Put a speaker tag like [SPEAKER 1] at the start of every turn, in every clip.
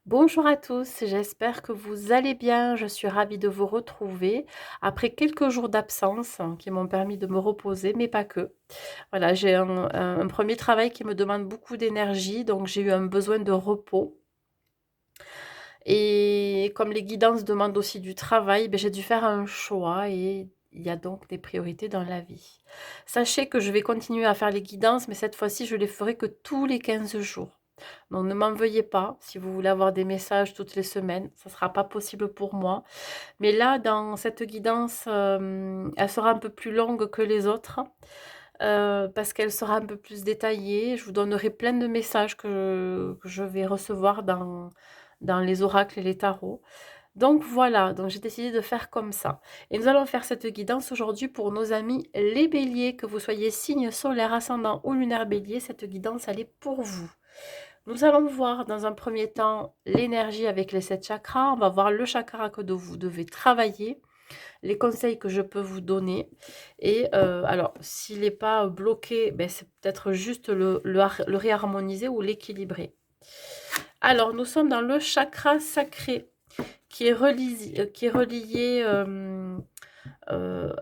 [SPEAKER 1] Bonjour à tous, j'espère que vous allez bien. Je suis ravie de vous retrouver après quelques jours d'absence qui m'ont permis de me reposer, mais pas que. Voilà, j'ai un premier travail qui me demande beaucoup d'énergie, donc j'ai eu un besoin de repos. Et comme les guidances demandent aussi du travail, ben, j'ai dû faire un choix et il y a donc des priorités dans la vie. Sachez que je vais continuer à faire les guidances, mais cette fois-ci, je les ferai que tous les 15 jours. Donc ne m'en veuillez pas si vous voulez avoir des messages toutes les semaines, ça ne sera pas possible pour moi. Mais là, dans cette guidance, elle sera un peu plus longue que les autres, parce qu'elle sera un peu plus détaillée. Je vous donnerai plein de messages que je vais recevoir dans les oracles et les tarots. Donc voilà, donc j'ai décidé de faire comme ça. Et nous allons faire cette guidance aujourd'hui pour nos amis les béliers, que vous soyez signe solaire, ascendant ou lunaire bélier, cette guidance, elle est pour vous. Nous allons voir dans un premier temps l'énergie avec les 7 chakras. On va voir le chakra que vous devez travailler, les conseils que je peux vous donner. Et alors, s'il n'est pas bloqué, ben, c'est peut-être juste le réharmoniser ou l'équilibrer. Alors, nous sommes dans le chakra sacré qui est relié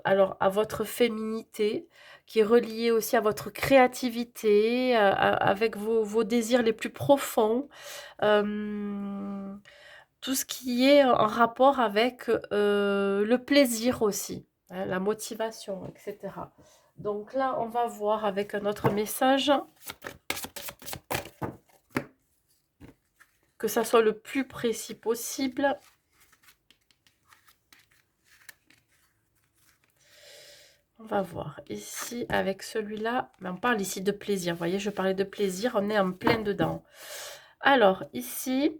[SPEAKER 1] alors à votre féminité, qui est relié aussi à votre créativité, avec vos désirs les plus profonds, tout ce qui est en rapport avec le plaisir aussi, hein, la motivation, etc. Donc là, on va voir avec un autre message, que ça soit le plus précis possible. On va voir ici avec celui-là, on parle ici de plaisir. Vous voyez, je parlais de plaisir, on est en plein dedans. Alors ici,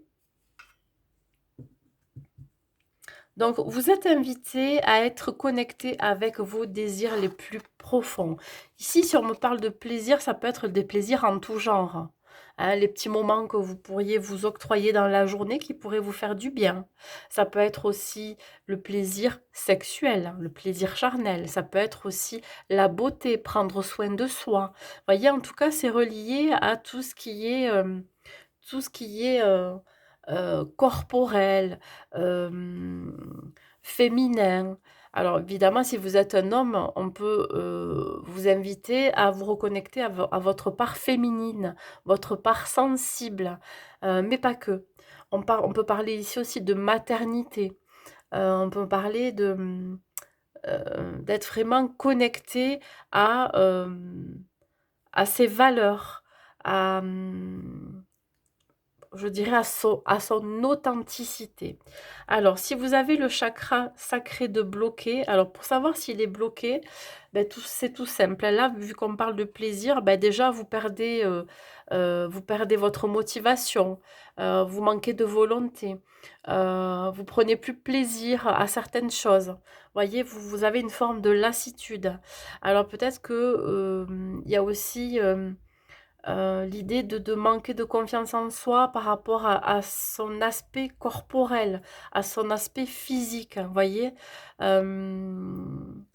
[SPEAKER 1] donc vous êtes invité à être connecté avec vos désirs les plus profonds. Ici, si on me parle de plaisir, ça peut être des plaisirs en tout genre. Hein, les petits moments que vous pourriez vous octroyer dans la journée qui pourraient vous faire du bien. Ça peut être aussi le plaisir sexuel, hein, le plaisir charnel. Ça peut être aussi la beauté, prendre soin de soi. Vous voyez, en tout cas, c'est relié à tout ce qui est corporel, féminin. Alors évidemment, si vous êtes un homme, on peut vous inviter à vous reconnecter à votre part féminine, votre part sensible, mais pas que. On peut parler ici aussi de maternité. On peut parler d'être vraiment connecté à, à ses valeurs, à, je dirais à son authenticité. Alors, si vous avez le chakra sacré de bloqué, alors pour savoir s'il est bloqué, ben, c'est tout simple. Là, vu qu'on parle de plaisir, ben déjà, vous perdez votre motivation, vous manquez de volonté, vous prenez plus plaisir à certaines choses. Voyez, vous avez une forme de lassitude. Alors peut-être que il y a aussi l'idée de manquer de confiance en soi par rapport à son aspect corporel, à son aspect physique, vous voyez? Hem,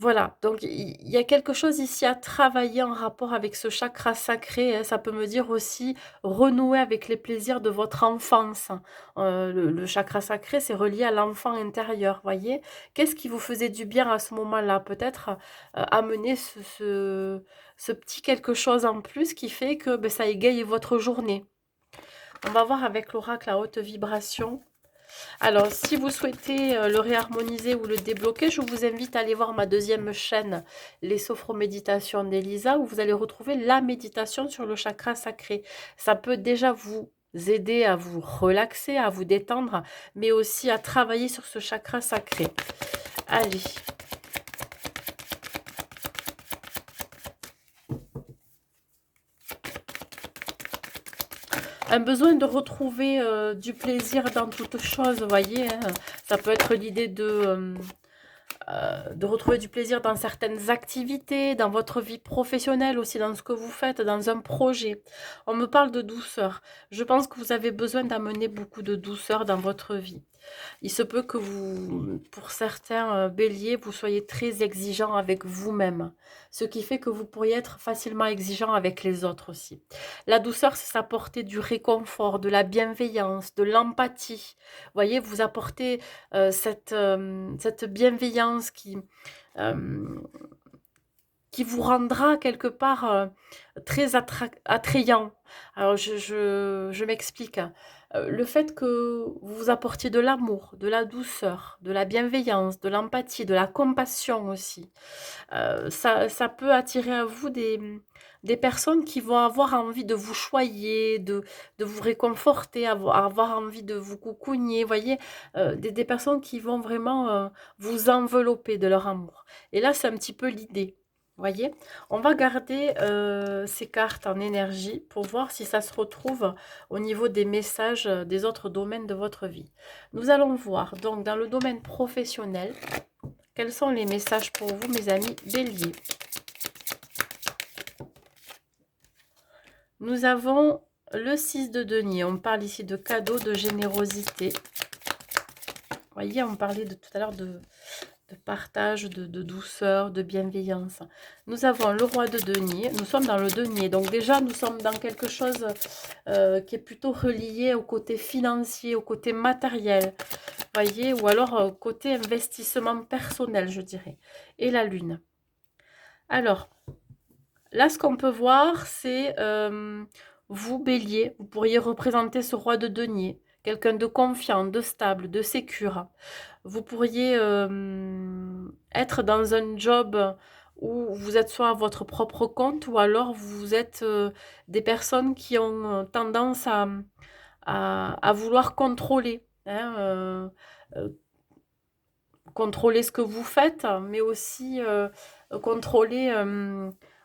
[SPEAKER 1] voilà, donc il y a quelque chose ici à travailler en rapport avec ce chakra sacré, hein. Ça peut me dire aussi renouer avec les plaisirs de votre enfance. Le chakra sacré, c'est relié à l'enfant intérieur, voyez? Qu'est-ce qui vous faisait du bien à ce moment-là? Peut-être, amener ce petit quelque chose en plus qui fait que, beh, ça égaye votre journée. On va voir avec l'oracle à haute vibration. Alors, si vous souhaitez le réharmoniser ou le débloquer, je vous invite à aller voir ma deuxième chaîne, les sophroméditations d'Elisa, où vous allez retrouver la méditation sur le chakra sacré. Ça peut déjà vous aider à vous relaxer, à vous détendre, mais aussi à travailler sur ce chakra sacré. Allez. Un besoin de retrouver du plaisir dans toute chose, vous voyez, hein. Ça peut être l'idée de de retrouver du plaisir dans certaines activités, dans votre vie professionnelle aussi, dans ce que vous faites, dans un projet. On me parle de douceur. Je pense que vous avez besoin d'amener beaucoup de douceur dans votre vie. Il se peut que vous, pour certains béliers, vous soyez très exigeant avec vous-même, ce qui fait que vous pourriez être facilement exigeant avec les autres aussi. La douceur, c'est s'apporter du réconfort, de la bienveillance, de l'empathie. Vous voyez, vous apportez cette bienveillance euh, qui vous rendra quelque part très attrayant. Alors, je m'explique. Le fait que vous apportiez de l'amour, de la douceur, de la bienveillance, de l'empathie, de la compassion aussi, ça peut attirer à vous des personnes qui vont avoir envie de vous choyer, de vous réconforter, avoir envie de vous coucougner, voyez, des personnes qui vont vraiment vous envelopper de leur amour. Et là, c'est un petit peu l'idée. Voyez, on va garder ces cartes en énergie pour voir si ça se retrouve au niveau des messages des autres domaines de votre vie. Nous allons voir donc dans le domaine professionnel, quels sont les messages pour vous, mes amis béliers? Nous avons le 6 de denier. On parle ici de cadeaux, de générosité. Vous voyez, on parlait tout à l'heure de partage, de douceur, de bienveillance. Nous avons le roi de denier. Nous sommes dans le denier. Donc déjà, nous sommes dans quelque chose qui est plutôt relié au côté financier, au côté matériel. Voyez, ou alors côté investissement personnel, je dirais. Et la lune. Alors, là, ce qu'on peut voir, c'est vous, bélier, vous pourriez représenter ce roi de denier, quelqu'un de confiant, de stable, de sécure. Vous pourriez être dans un job où vous êtes soit à votre propre compte, ou alors vous êtes des personnes qui ont tendance à vouloir contrôler. Hein, euh, contrôler ce que vous faites, mais aussi contrôler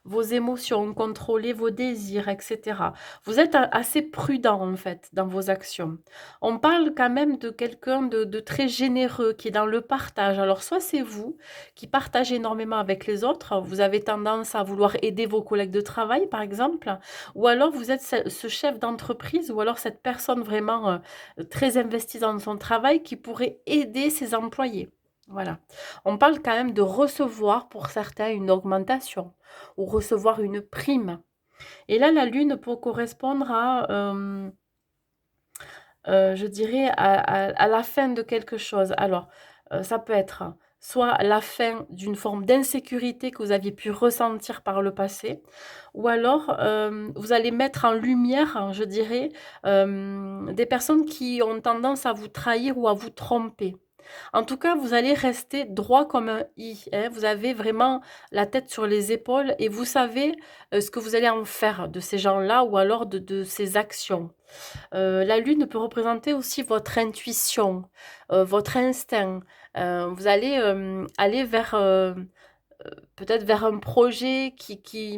[SPEAKER 1] vos émotions, contrôler vos désirs, etc. Vous êtes assez prudent, en fait, dans vos actions. On parle quand même de quelqu'un de très généreux, qui est dans le partage. Alors, soit c'est vous qui partagez énormément avec les autres, vous avez tendance à vouloir aider vos collègues de travail, par exemple, ou alors vous êtes ce chef d'entreprise, ou alors cette personne vraiment très investie dans son travail qui pourrait aider ses employés. Voilà. On parle quand même de recevoir pour certains une augmentation ou recevoir une prime. Et là, la lune peut correspondre à, je dirais, à la fin de quelque chose. Alors, ça peut être soit la fin d'une forme d'insécurité que vous aviez pu ressentir par le passé, ou alors vous allez mettre en lumière, hein, je dirais, des personnes qui ont tendance à vous trahir ou à vous tromper. En tout cas, vous allez rester droit comme un i, hein. Vous avez vraiment la tête sur les épaules et vous savez ce que vous allez en faire de ces gens-là ou alors de ces actions. La lune peut représenter aussi votre intuition, votre instinct. Vous allez aller vers peut-être vers un projet qui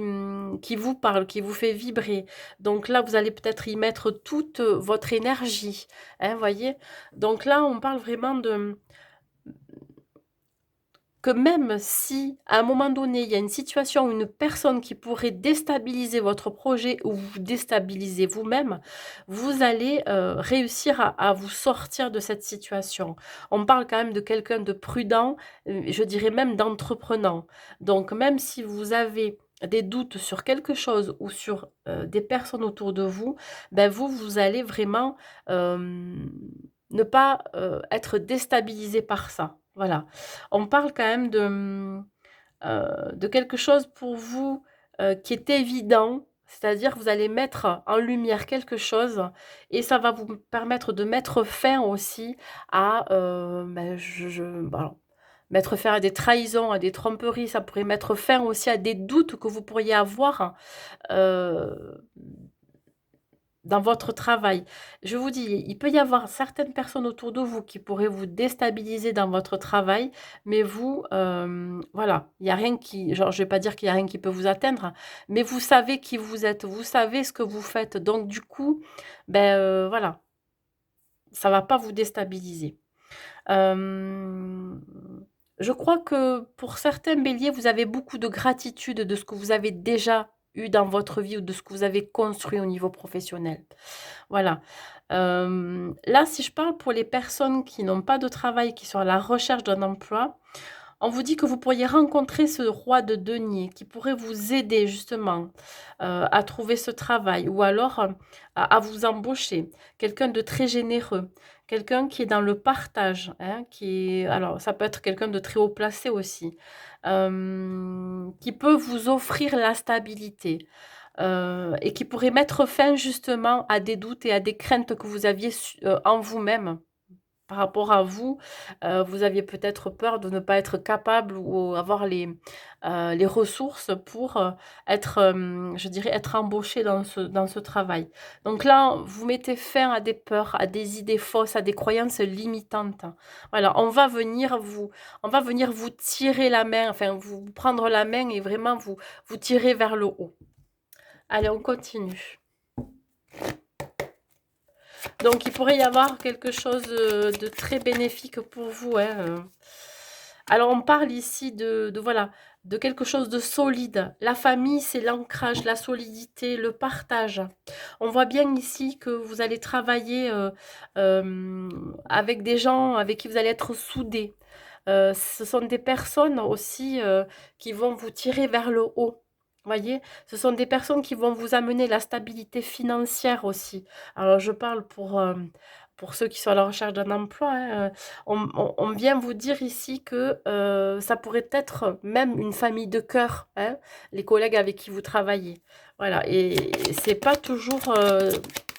[SPEAKER 1] vous parle, qui vous fait vibrer. Donc là, vous allez peut-être y mettre toute votre énergie, hein, voyez. Donc là, on parle vraiment de que même si, à un moment donné, il y a une situation ou une personne qui pourrait déstabiliser votre projet ou vous déstabiliser vous-même, vous allez réussir à vous sortir de cette situation. On parle quand même de quelqu'un de prudent, je dirais même d'entreprenant. Donc même si vous avez des doutes sur quelque chose ou sur des personnes autour de vous, ben vous allez vraiment ne pas être déstabilisé par ça. Voilà. On parle quand même de quelque chose pour vous qui est évident, c'est-à-dire que vous allez mettre en lumière quelque chose et ça va vous permettre de mettre fin aussi à, bon, mettre fin à des trahisons, à des tromperies, ça pourrait mettre fin aussi à des doutes que vous pourriez avoir euh, dans votre travail. Je vous dis, il peut y avoir certaines personnes autour de vous qui pourraient vous déstabiliser dans votre travail, mais vous, voilà, il y a rien qui genre, je vais pas dire qu'il y a rien qui peut vous atteindre, mais vous savez qui vous êtes, vous savez ce que vous faites, donc du coup, ben, voilà, ça va pas vous déstabiliser. Hem Je crois que pour certains béliers, vous avez beaucoup de gratitude de ce que vous avez déjà eu dans votre vie ou de ce que vous avez construit au niveau professionnel. Voilà. Là, si je parle pour les personnes qui n'ont pas de travail, qui sont à la recherche d'un emploi, on vous dit que vous pourriez rencontrer ce roi de denier qui pourrait vous aider justement à trouver ce travail ou alors à vous embaucher. Quelqu'un de très généreux, quelqu'un qui est dans le partage, hein, alors ça peut être quelqu'un de très haut placé aussi, qui peut vous offrir la stabilité et qui pourrait mettre fin justement à des doutes et à des craintes que vous aviez en vous-même par rapport à vous. Vous aviez peut-être peur de ne pas être capable ou avoir les ressources pour, être, je dirais, être embauché dans ce travail. Donc là, vous mettez fin à des peurs, à des idées fausses, à des croyances limitantes. Voilà, on va venir vous tirer la main, enfin, vous prendre la main et vraiment vous tirer vers le haut. Allez, on continue. Donc, il pourrait y avoir quelque chose de très bénéfique pour vous, hein. Alors, on parle ici voilà, de quelque chose de solide. La famille, c'est l'ancrage, la solidité, le partage. On voit bien ici que vous allez travailler avec des gens avec qui vous allez être soudés. Ce sont des personnes aussi qui vont vous tirer vers le haut. Voyez, ce sont des personnes qui vont vous amener la stabilité financière aussi. Alors, je parle pour ceux qui sont à la recherche d'un emploi, hein. On vient vous dire ici que ça pourrait être même une famille de cœur, hein, les collègues avec qui vous travaillez. Voilà, et c'est pas toujours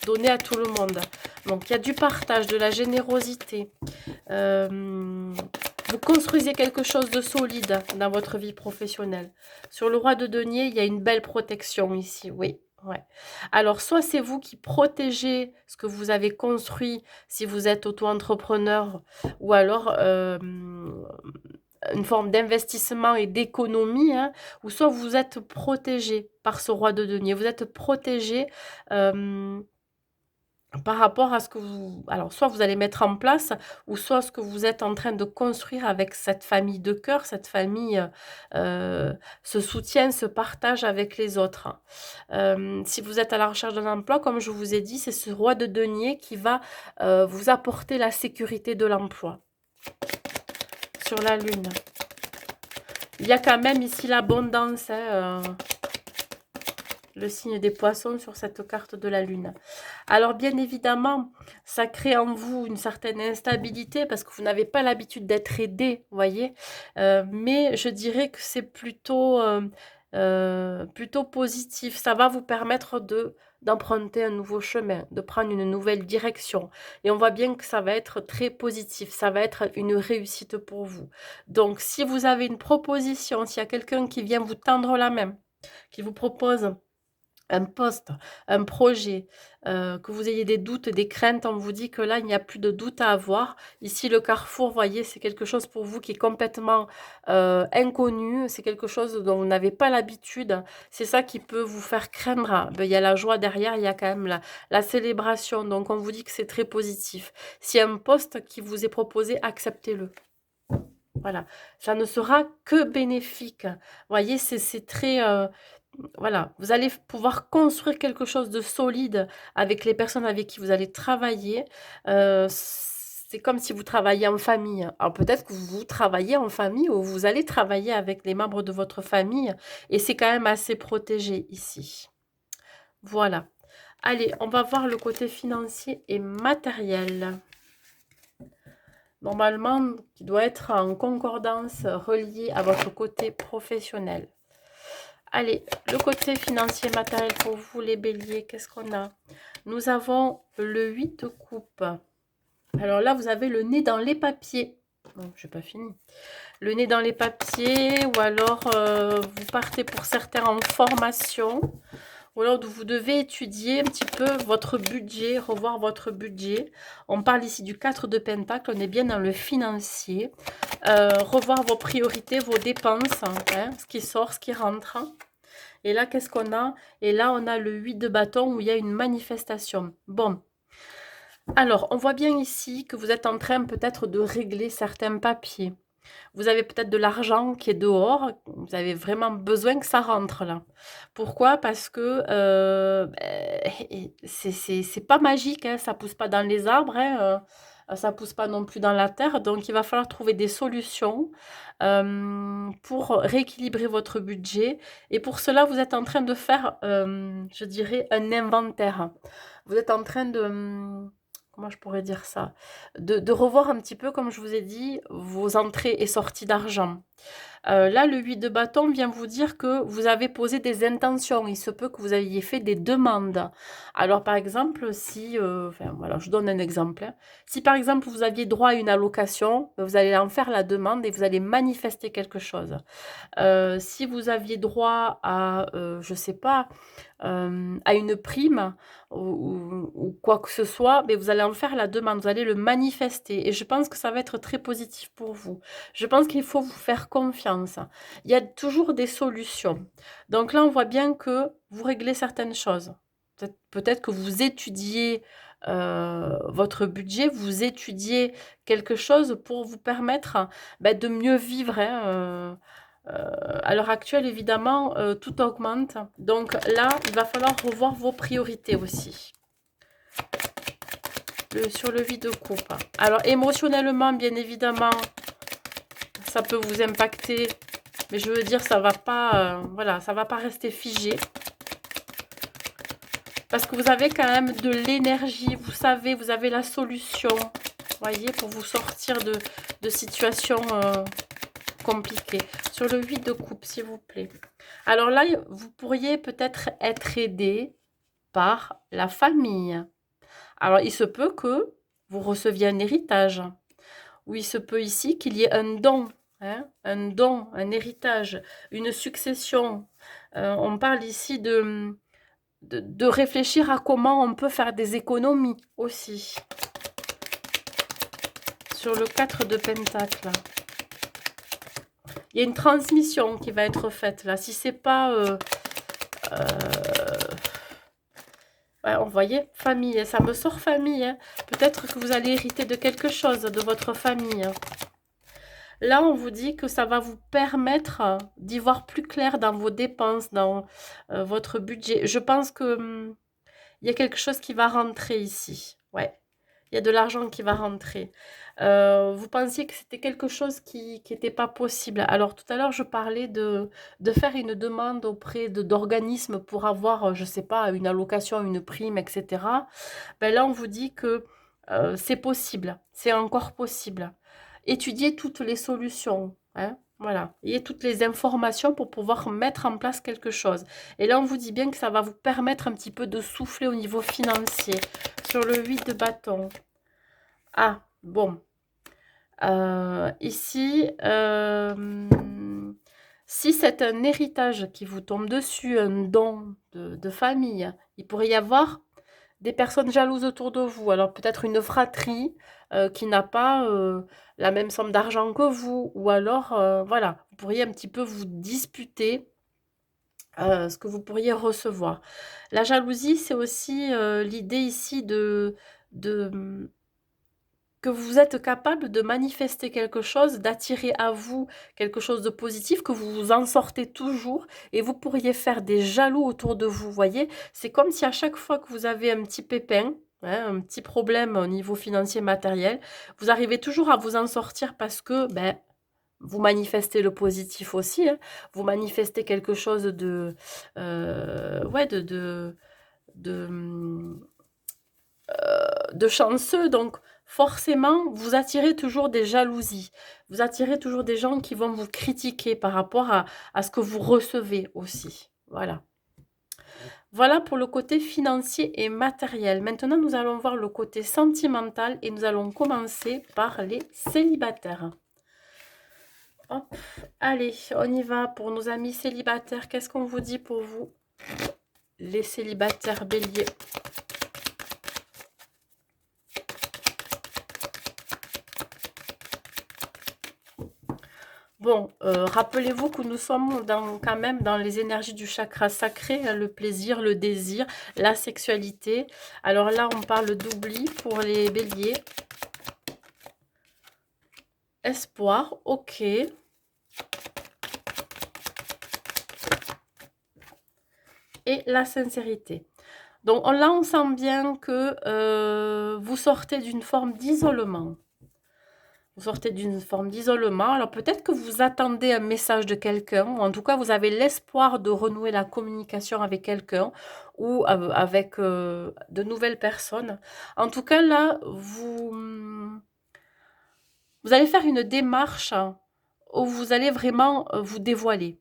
[SPEAKER 1] donné à tout le monde. Donc, il y a du partage, de la générosité. Vous construisez quelque chose de solide dans votre vie professionnelle. Sur le roi de denier, il y a une belle protection ici, oui. Ouais. Alors, soit c'est vous qui protégez ce que vous avez construit si vous êtes auto-entrepreneur, ou alors une forme d'investissement et d'économie, hein, ou soit vous êtes protégé par ce roi de denier. Vous êtes protégé par rapport à ce que vous alors soit vous allez mettre en place ou soit ce que vous êtes en train de construire avec cette famille de cœur, cette famille, ce soutien, ce partage avec les autres. Si vous êtes à la recherche d'un emploi, comme je vous ai dit, c'est ce roi de denier qui va, vous apporter la sécurité de l'emploi. Sur la lune. Il y a quand même ici l'abondance, hein, le signe des poissons sur cette carte de la lune. Alors bien évidemment, ça crée en vous une certaine instabilité parce que vous n'avez pas l'habitude d'être aidé, vous voyez. Mais je dirais que c'est plutôt positif. Ça va vous permettre d'emprunter un nouveau chemin, de prendre une nouvelle direction. Et on voit bien que ça va être très positif, ça va être une réussite pour vous. Donc si vous avez une proposition, s'il y a quelqu'un qui vient vous tendre la main, qui vous propose un poste, un projet, que vous ayez des doutes, des craintes, on vous dit que là, il n'y a plus de doute à avoir. Ici, le carrefour, voyez, c'est quelque chose pour vous qui est complètement inconnu, c'est quelque chose dont vous n'avez pas l'habitude. C'est ça qui peut vous faire craindre. Ben, il y a la joie derrière, il y a quand même la célébration. Donc, on vous dit que c'est très positif. S'il y a un poste qui vous est proposé, acceptez-le. Voilà, ça ne sera que bénéfique. Voyez, c'est très voilà, vous allez pouvoir construire quelque chose de solide avec les personnes avec qui vous allez travailler. C'est comme si vous travailliez en famille. Alors peut-être que vous travaillez en famille ou vous allez travailler avec les membres de votre famille et c'est quand même assez protégé ici. Voilà. Allez, on va voir le côté financier et matériel. Normalement, qui doit être en concordance relié à votre côté professionnel. Allez, le côté financier matériel pour vous, les béliers, qu'est-ce qu'on a? Nous avons le 8 de coupe. Alors là, vous avez le nez dans les papiers. Non, je n'ai pas fini. Le nez dans les papiers, ou alors vous partez pour certains en formation, ou alors vous devez étudier un petit peu votre budget, revoir votre budget. On parle ici du 4 de Pentacle, on est bien dans le financier. Revoir vos priorités, vos dépenses, hein, ce qui sort, ce qui rentre. Et là, qu'est-ce qu'on a? Et là, on a le 8 de bâton où il y a une manifestation. Bon, alors, on voit bien ici que vous êtes en train peut-être de régler certains papiers. Vous avez peut-être de l'argent qui est dehors, vous avez vraiment besoin que ça rentre là. Pourquoi? Parce que c'est pas magique, hein, ça pousse pas dans les arbres, hein, ça pousse pas non plus dans la terre, donc il va falloir trouver des solutions pour rééquilibrer votre budget. Et pour cela, vous êtes en train de faire, je dirais, un inventaire. Vous êtes en train de, comment je pourrais dire ça? De revoir un petit peu, comme je vous ai dit, vos entrées et sorties d'argent. Là, le 8 de bâton vient vous dire que vous avez posé des intentions. Il se peut que vous ayez fait des demandes. Alors, par exemple, si, enfin, voilà, je donne un exemple, hein. Si, par exemple, vous aviez droit à une allocation, vous allez en faire la demande et vous allez manifester quelque chose. Si vous aviez droit à, je sais pas, à une prime ou quoi que ce soit, mais vous allez en faire la demande, vous allez le manifester. Et je pense que ça va être très positif pour vous. Je pense qu'il faut vous faire confiance. Il y a toujours des solutions. Donc là, on voit bien que vous réglez certaines choses. Peut-être que vous étudiez votre budget, vous étudiez quelque chose pour vous permettre de mieux vivre, hein, à l'heure actuelle, évidemment, tout augmente. Donc là, il va falloir revoir vos priorités aussi. Sur le vide de coupe. Alors, émotionnellement, bien évidemment, ça peut vous impacter. Mais je veux dire, ça va pas, voilà, ça va pas rester figé. Parce que vous avez quand même de l'énergie. Vous savez, vous avez la solution. Voyez, pour vous sortir de situations compliquées. Sur le 8 de coupe, s'il vous plaît. Alors là, vous pourriez peut-être être aidé par la famille. Alors, il se peut que vous receviez un héritage. Ou il se peut ici qu'il y ait un don. Hein, un don, un héritage, une succession. On parle ici de réfléchir à comment on peut faire des économies aussi. Sur le 4 de Pentacle. Il y a une transmission qui va être faite là. Si c'est pas... ouais, vous voyez, famille, ça me sort famille. Hein. Peut-être que vous allez hériter de quelque chose de votre famille. Là, on vous dit que ça va vous permettre d'y voir plus clair dans vos dépenses, dans votre budget. Je pense que il y a quelque chose qui va rentrer ici. Ouais, il y a de l'argent qui va rentrer. Vous pensiez que c'était quelque chose qui n'était pas possible. Alors, tout à l'heure, je parlais de faire une demande auprès d'organismes pour avoir, je ne sais pas, une allocation, une prime, etc. Ben là, on vous dit que c'est possible. C'est encore possible. Étudiez toutes les solutions. Hein, voilà. Ayez toutes les informations pour pouvoir mettre en place quelque chose. Et là, on vous dit bien que ça va vous permettre un petit peu de souffler au niveau financier. Sur le 8 de bâton. Ah, bon. Ici, si c'est un héritage qui vous tombe dessus, un don de famille, il pourrait y avoir des personnes jalouses autour de vous. Alors peut-être une fratrie qui n'a pas la même somme d'argent que vous. Ou alors, voilà, vous pourriez un petit peu vous disputer ce que vous pourriez recevoir. La jalousie, c'est aussi l'idée ici de que vous êtes capable de manifester quelque chose, d'attirer à vous quelque chose de positif, que vous vous en sortez toujours et vous pourriez faire des jaloux autour de vous, voyez. C'est comme si à chaque fois que vous avez un petit pépin, hein, un petit problème au niveau financier matériel, vous arrivez toujours à vous en sortir parce que vous manifestez le positif aussi, hein. Vous manifestez quelque chose ouais, de, de chanceux, donc forcément, vous attirez toujours des jalousies. Vous attirez toujours des gens qui vont vous critiquer par rapport à ce que vous recevez aussi. Voilà. Voilà pour le côté financier et matériel. Maintenant, nous allons voir le côté sentimental et nous allons commencer par les célibataires. Hop, allez, on y va pour nos amis célibataires. Qu'est-ce qu'on vous dit pour vous, les célibataires béliers? Bon, rappelez-vous que nous sommes quand même dans les énergies du chakra sacré, hein, le plaisir, le désir, la sexualité. Alors là, on parle d'oubli pour les béliers. espoir, ok. Et la sincérité. Donc là, on sent bien que vous sortez d'une forme d'isolement. Vous sortez d'une forme d'isolement. Alors peut-être que vous attendez un message de quelqu'un, ou en tout cas vous avez l'espoir de renouer la communication avec quelqu'un ou avec de nouvelles personnes. En tout cas là, vous allez faire une démarche où vous allez vraiment vous dévoiler.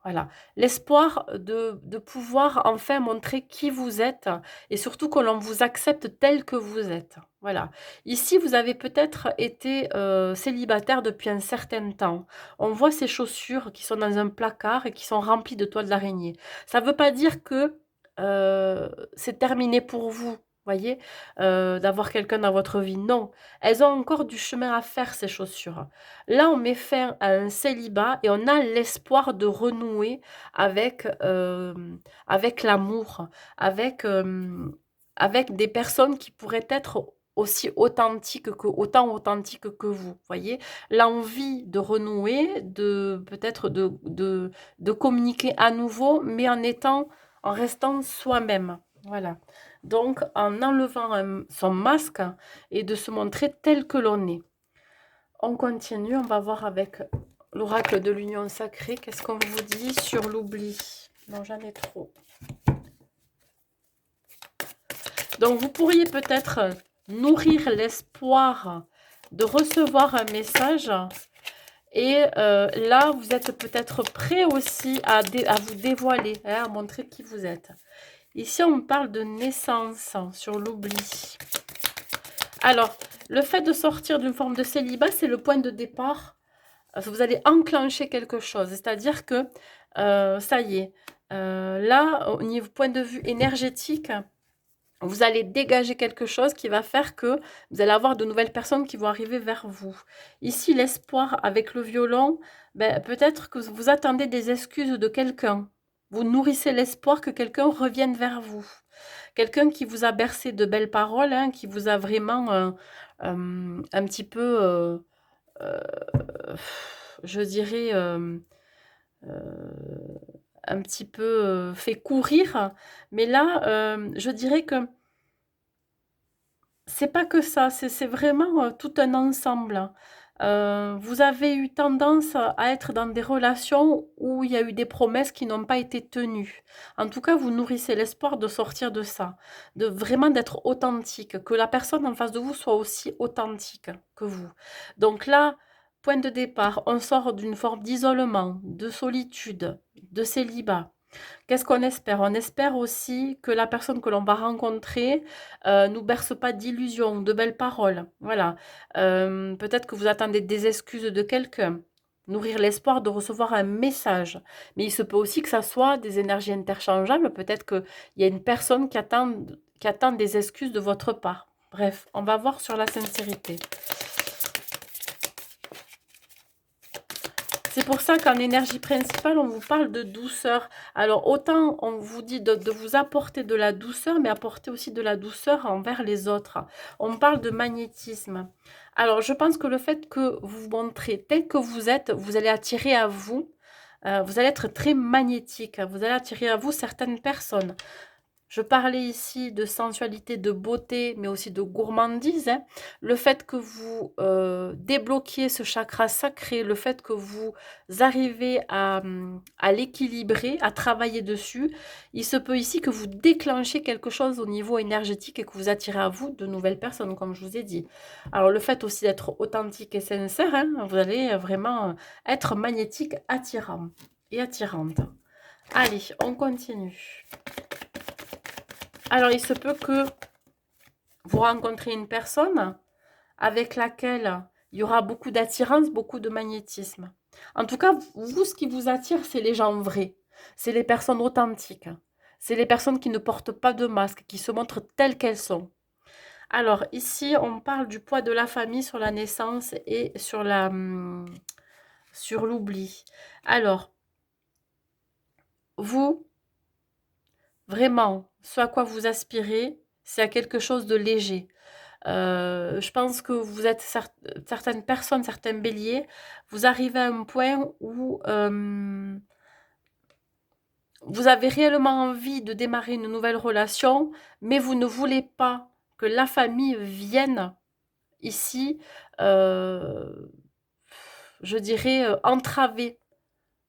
[SPEAKER 1] Voilà, l'espoir de pouvoir enfin montrer qui vous êtes et surtout que l'on vous accepte tel que vous êtes. Voilà. Ici, vous avez peut-être été célibataire depuis un certain temps. On voit ces chaussures qui sont dans un placard et qui sont remplies de toiles d'araignée. Ça ne veut pas dire que c'est terminé pour vous. Voyez, d'avoir quelqu'un dans votre vie. Non, elles ont encore du chemin à faire, ces chaussures. Là, on met fin à un célibat et on a l'espoir de renouer avec, avec l'amour, avec, avec des personnes qui pourraient être aussi authentiques que, autant authentiques que vous. Voyez, l'envie de renouer, de peut-être de communiquer à nouveau, mais en étant, en restant soi-même. Voilà. Donc, en enlevant son masque et de se montrer tel que l'on est. On continue, on va voir avec l'oracle de l'union sacrée. Qu'est-ce qu'on vous dit sur l'oubli? Non, j'en ai trop. Donc, vous pourriez peut-être nourrir l'espoir de recevoir un message. Et là, vous êtes peut-être prêt aussi à vous dévoiler, hein, à montrer qui vous êtes. Ici, on parle de naissance sur l'oubli. Alors, le fait de sortir d'une forme de célibat, c'est le point de départ. Vous allez enclencher quelque chose. C'est-à-dire que, ça y est, là, au niveau point de vue énergétique, vous allez dégager quelque chose qui va faire que vous allez avoir de nouvelles personnes qui vont arriver vers vous. Ici, l'espoir avec le violon, ben, peut-être que vous attendez des excuses de quelqu'un. Vous nourrissez l'espoir que quelqu'un revienne vers vous. Quelqu'un qui vous a bercé de belles paroles, hein, qui vous a vraiment un petit peu, euh, je dirais, un petit peu fait courir. Mais là, je dirais que c'est pas que ça, c'est vraiment tout un ensemble. Vous avez eu tendance à être dans des relations où il y a eu des promesses qui n'ont pas été tenues. En tout cas, vous nourrissez l'espoir de sortir de ça, de vraiment d'être authentique, que la personne en face de vous soit aussi authentique que vous. Donc là, point de départ, on sort d'une forme d'isolement, de solitude, de célibat. Qu'est-ce qu'on espère? On espère aussi que la personne que l'on va rencontrer nous berce pas d'illusions, de belles paroles. Voilà. Peut-être que vous attendez des excuses de quelqu'un. Nourrir l'espoir de recevoir un message. Mais il se peut aussi que ça soit des énergies interchangeables. Peut-être qu'il y a une personne qui attend des excuses de votre part. Bref, on va voir sur la sincérité. C'est pour ça qu'en énergie principale, on vous parle de douceur. Alors, autant on vous dit de vous apporter de la douceur, mais apporter aussi de la douceur envers les autres. On parle de magnétisme. Alors, je pense que le fait que vous vous montrez tel que vous êtes, vous allez attirer à vous, vous allez être très magnétique. Vous allez attirer à vous certaines personnes. Je parlais ici de sensualité, de beauté, mais aussi de gourmandise, hein. Le fait que vous débloquiez ce chakra sacré, le fait que vous arrivez à l'équilibrer, à travailler dessus, il se peut ici que vous déclenchez quelque chose au niveau énergétique et que vous attirez à vous de nouvelles personnes, comme je vous ai dit. Alors le fait aussi d'être authentique et sincère, hein, vous allez vraiment être magnétique, attirant et attirante. Allez, on continue. Alors, il se peut que vous rencontrez une personne avec laquelle il y aura beaucoup d'attirance, beaucoup de magnétisme. En tout cas, vous, ce qui vous attire, c'est les gens vrais. C'est les personnes authentiques. C'est les personnes qui ne portent pas de masque, qui se montrent telles qu'elles sont. Alors, ici, on parle du poids de la famille sur la naissance et sur sur l'oubli. Alors, vous, vraiment, ce à quoi vous aspirez, c'est à quelque chose de léger. Je pense que vous êtes certaines personnes, certains béliers, vous arrivez à un point où vous avez réellement envie de démarrer une nouvelle relation, mais vous ne voulez pas que la famille vienne ici, je dirais, entraver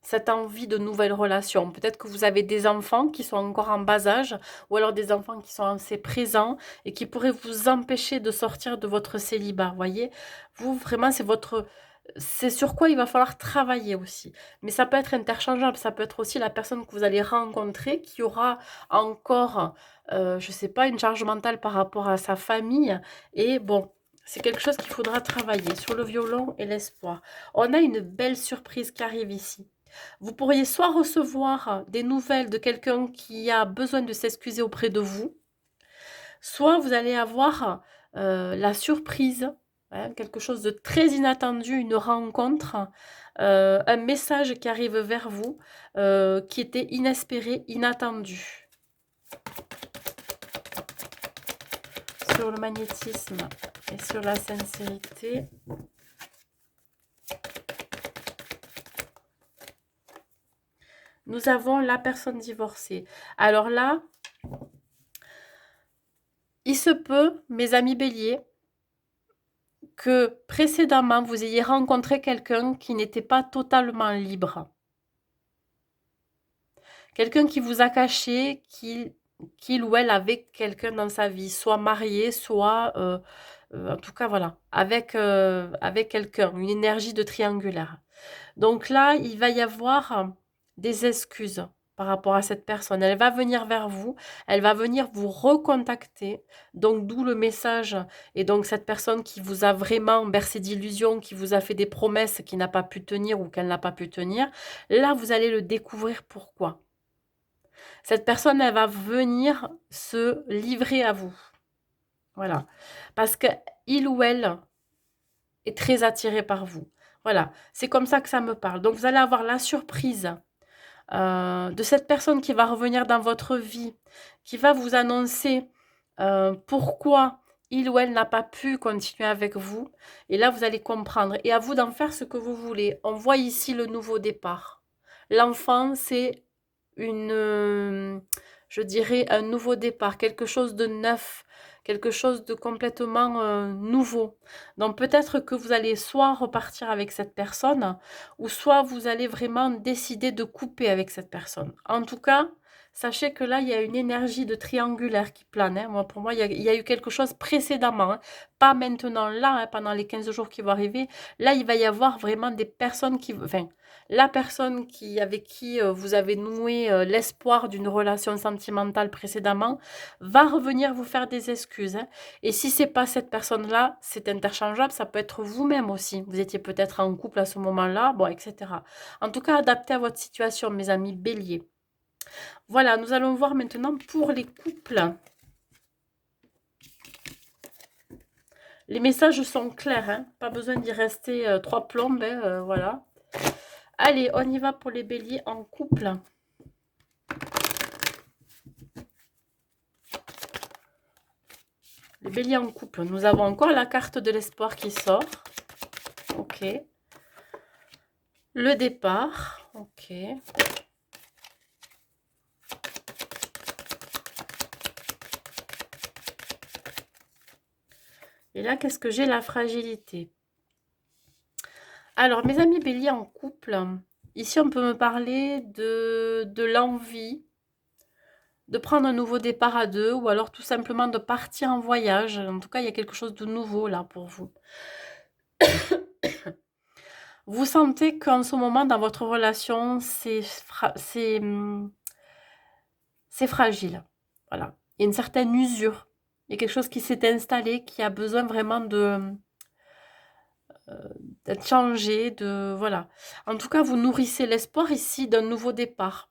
[SPEAKER 1] cette envie de nouvelle relation. Peut-être que vous avez des enfants qui sont encore en bas âge, ou alors des enfants qui sont assez présents et qui pourraient vous empêcher de sortir de votre célibat. Voyez, vous vraiment c'est sur quoi il va falloir travailler aussi. Mais ça peut être interchangeable. Ça peut être aussi la personne que vous allez rencontrer qui aura encore, je sais pas, une charge mentale par rapport à sa famille. Et bon. C'est quelque chose qu'il faudra travailler sur le violon et l'espoir. On a une belle surprise qui arrive ici. Vous pourriez soit recevoir des nouvelles de quelqu'un qui a besoin de s'excuser auprès de vous, soit vous allez avoir la surprise, hein, quelque chose de très inattendu, une rencontre, un message qui arrive vers vous, qui était inespéré, inattendu. Sur le magnétisme et sur la sincérité. Nous avons la personne divorcée. Alors là, il se peut, mes amis béliers, que précédemment, vous ayez rencontré quelqu'un qui n'était pas totalement libre. Quelqu'un qui vous a caché qu'il ou elle avait quelqu'un dans sa vie, soit marié, soit, en tout cas, voilà, avec quelqu'un, une énergie de triangulaire. Donc là, il va y avoir des excuses par rapport à cette personne. Elle va venir vers vous, elle va venir vous recontacter. Donc d'où le message. Et donc cette personne qui vous a vraiment bercé d'illusions, qui vous a fait des promesses qui n'a pas pu tenir ou qu'elle n'a pas pu tenir, là vous allez le découvrir pourquoi. Cette personne, elle va venir se livrer à vous. Voilà. Parce que il ou elle est très attiré par vous. Voilà. C'est comme ça que ça me parle. Donc vous allez avoir la surprise de cette personne qui va revenir dans votre vie, qui va vous annoncer pourquoi il ou elle n'a pas pu continuer avec vous. Et là, vous allez comprendre. Et à vous d'en faire ce que vous voulez. On voit ici le nouveau départ. L'enfant, c'est je dirais, un nouveau départ, quelque chose de neuf, quelque chose de complètement nouveau. Donc peut-être que vous allez soit repartir avec cette personne, ou soit vous allez vraiment décider de couper avec cette personne. En tout cas, sachez que là, il y a une énergie de triangulaire qui plane. Hein. Pour moi, il y a eu quelque chose précédemment, hein. Pas maintenant, là, hein, pendant les 15 jours qui vont arriver. Là, il va y avoir vraiment des personnes qui... Enfin, la personne avec qui vous avez noué l'espoir d'une relation sentimentale précédemment va revenir vous faire des excuses. Hein. Et si c'est pas cette personne-là, c'est interchangeable, ça peut être vous-même aussi. Vous étiez peut-être en couple à ce moment-là, bon, etc. En tout cas, adapté à votre situation, mes amis béliers. Voilà, nous allons voir maintenant pour les couples. Les messages sont clairs, hein, pas besoin d'y rester trois plombes, hein, voilà. Allez, on y va pour les béliers en couple. Les béliers en couple, nous avons encore la carte de l'espoir qui sort. Ok. Le départ. Ok. Et là, qu'est-ce que j'ai? La fragilité. Alors, mes amis béliers en couple, ici, on peut me parler de l'envie de prendre un nouveau départ à deux, ou alors tout simplement de partir en voyage. En tout cas, il y a quelque chose de nouveau là pour vous. Vous sentez qu'en ce moment, dans votre relation, c'est fragile. Voilà. Il y a une certaine usure. Il y a quelque chose qui s'est installé, qui a besoin vraiment d'être changé, voilà. En tout cas, vous nourrissez l'espoir ici d'un nouveau départ.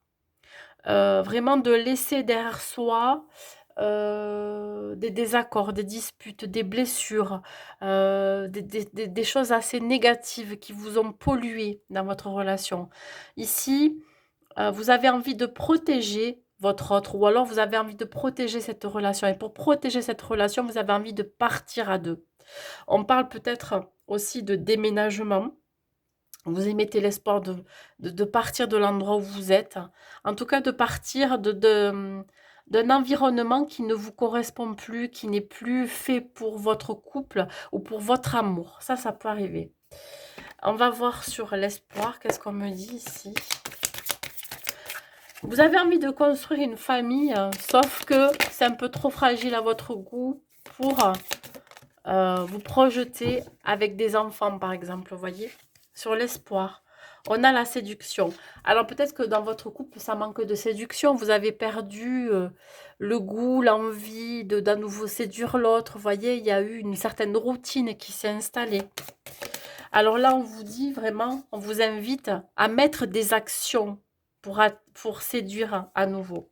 [SPEAKER 1] Vraiment de laisser derrière soi des désaccords, des disputes, des blessures, des choses assez négatives qui vous ont pollué dans votre relation. Ici, vous avez envie de protéger votre autre, ou alors vous avez envie de protéger cette relation. Et pour protéger cette relation, vous avez envie de partir à deux. On parle peut-être aussi de déménagement. Vous émettez l'espoir de partir de l'endroit où vous êtes. En tout cas, de partir d'un environnement qui ne vous correspond plus, qui n'est plus fait pour votre couple ou pour votre amour. Ça peut arriver. On va voir sur l'espoir. Qu'est-ce qu'on me dit ici? Vous avez envie de construire une famille, sauf que c'est un peu trop fragile à votre goût pour vous projeter avec des enfants, par exemple, vous voyez? Sur l'espoir. On a la séduction. Alors peut-être que dans votre couple, ça manque de séduction. Vous avez perdu le goût, l'envie d'à nouveau séduire l'autre. Vous voyez, il y a eu une certaine routine qui s'est installée. Alors là, on vous dit vraiment, on vous invite à mettre des actions pour séduire à nouveau.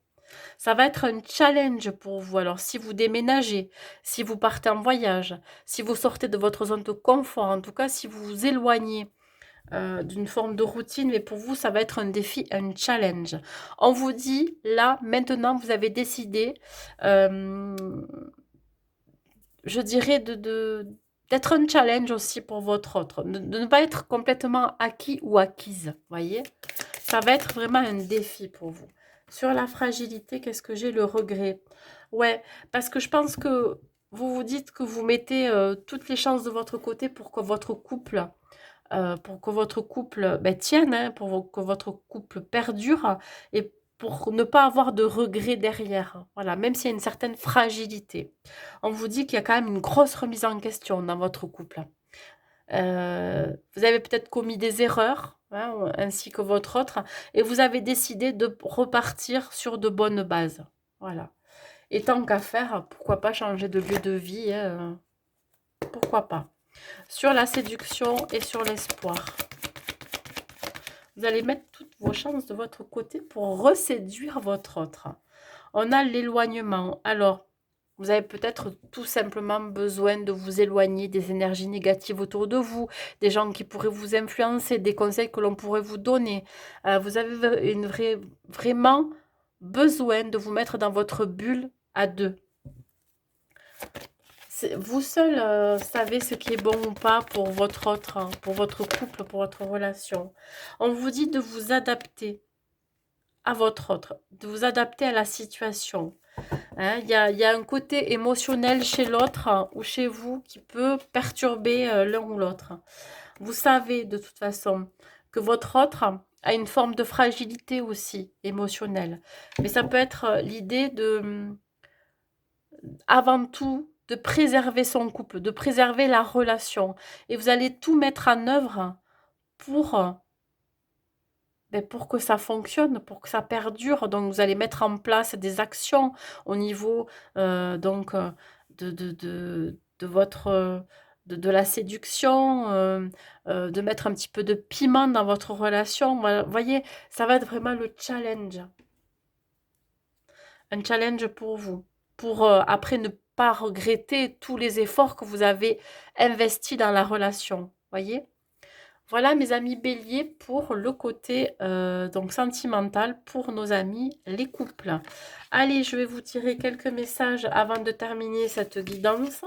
[SPEAKER 1] Ça va être un challenge pour vous. Alors, si vous déménagez, si vous partez en voyage, si vous sortez de votre zone de confort, en tout cas, si vous vous éloignez d'une forme de routine, mais pour vous, ça va être un défi, un challenge. On vous dit, là, maintenant, vous avez décidé, je dirais, d'être un challenge aussi pour votre autre, de ne pas être complètement acquis ou acquise, voyez. Ça va être vraiment un défi pour vous. Sur la fragilité, qu'est-ce que j'ai? Le regret. Ouais, parce que je pense que vous vous dites que vous mettez toutes les chances de votre côté pour que votre couple, ben, tienne, hein, que votre couple perdure et pour ne pas avoir de regrets derrière. Voilà, même s'il y a une certaine fragilité. On vous dit qu'il y a quand même une grosse remise en question dans votre couple. Vous avez peut-être commis des erreurs, hein, ainsi que votre autre, et vous avez décidé de repartir sur de bonnes bases. Voilà. Et tant qu'à faire, pourquoi pas changer de lieu de vie, hein, pourquoi pas. Sur la séduction et sur l'espoir. Vous allez mettre toutes vos chances de votre côté pour reséduire votre autre. On a l'éloignement. Alors, vous avez peut-être tout simplement besoin de vous éloigner des énergies négatives autour de vous, des gens qui pourraient vous influencer, des conseils que l'on pourrait vous donner. Vous avez vraiment besoin de vous mettre dans votre bulle à deux. Vous seul savez ce qui est bon ou pas pour votre autre, hein, pour votre couple, pour votre relation. On vous dit de vous adapter à votre autre, de vous adapter à la situation. Hein, il y a un côté émotionnel chez l'autre ou chez vous qui peut perturber l'un ou l'autre. Vous savez de toute façon que votre autre a une forme de fragilité aussi émotionnelle. Mais ça peut être l'idée de, avant tout, de préserver son couple, de préserver la relation. Et vous allez tout mettre en œuvre pour pour que ça fonctionne, pour que ça perdure. Donc, vous allez mettre en place des actions au niveau de votre de la séduction, de mettre un petit peu de piment dans votre relation. Voilà, vous voyez, ça va être vraiment le challenge. Un challenge pour vous. Pour après ne pas regretter tous les efforts que vous avez investis dans la relation. Voyez? Voilà mes amis béliers pour le côté donc sentimental pour nos amis les couples. Allez, je vais vous tirer quelques messages avant de terminer cette guidance.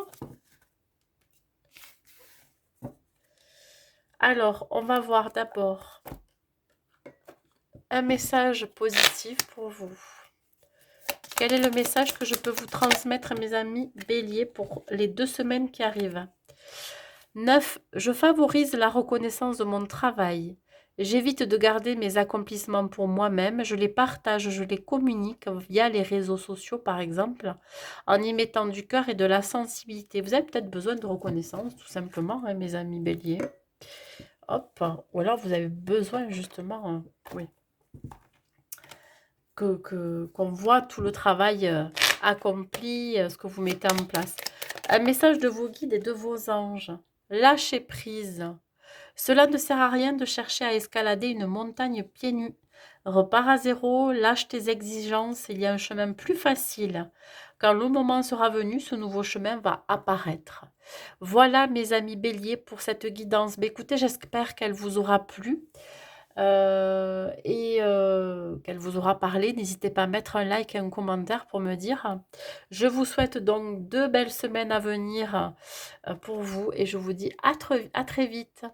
[SPEAKER 1] Alors, on va voir d'abord un message positif pour vous. Quel est le message que je peux vous transmettre, mes amis béliers, pour les 2 semaines qui arrivent? 9. Je favorise la reconnaissance de mon travail. J'évite de garder mes accomplissements pour moi-même. Je les partage, je les communique via les réseaux sociaux, par exemple, en y mettant du cœur et de la sensibilité. Vous avez peut-être besoin de reconnaissance, tout simplement, hein, mes amis béliers. Hop. Ou alors vous avez besoin, justement, oui, qu'on voit tout le travail accompli, ce que vous mettez en place. Un message de vos guides et de vos anges. Lâchez prise. Cela ne sert à rien de chercher à escalader une montagne pieds nus. Repars à zéro, lâche tes exigences, il y a un chemin plus facile. Quand le moment sera venu, ce nouveau chemin va apparaître. Voilà mes amis béliers pour cette guidance. Mais écoutez, j'espère qu'elle vous aura plu. et qu'elle vous aura parlé. N'hésitez pas à mettre un like et un commentaire pour me dire. Je vous souhaite donc 2 belles semaines à venir, pour vous et je vous dis à très vite.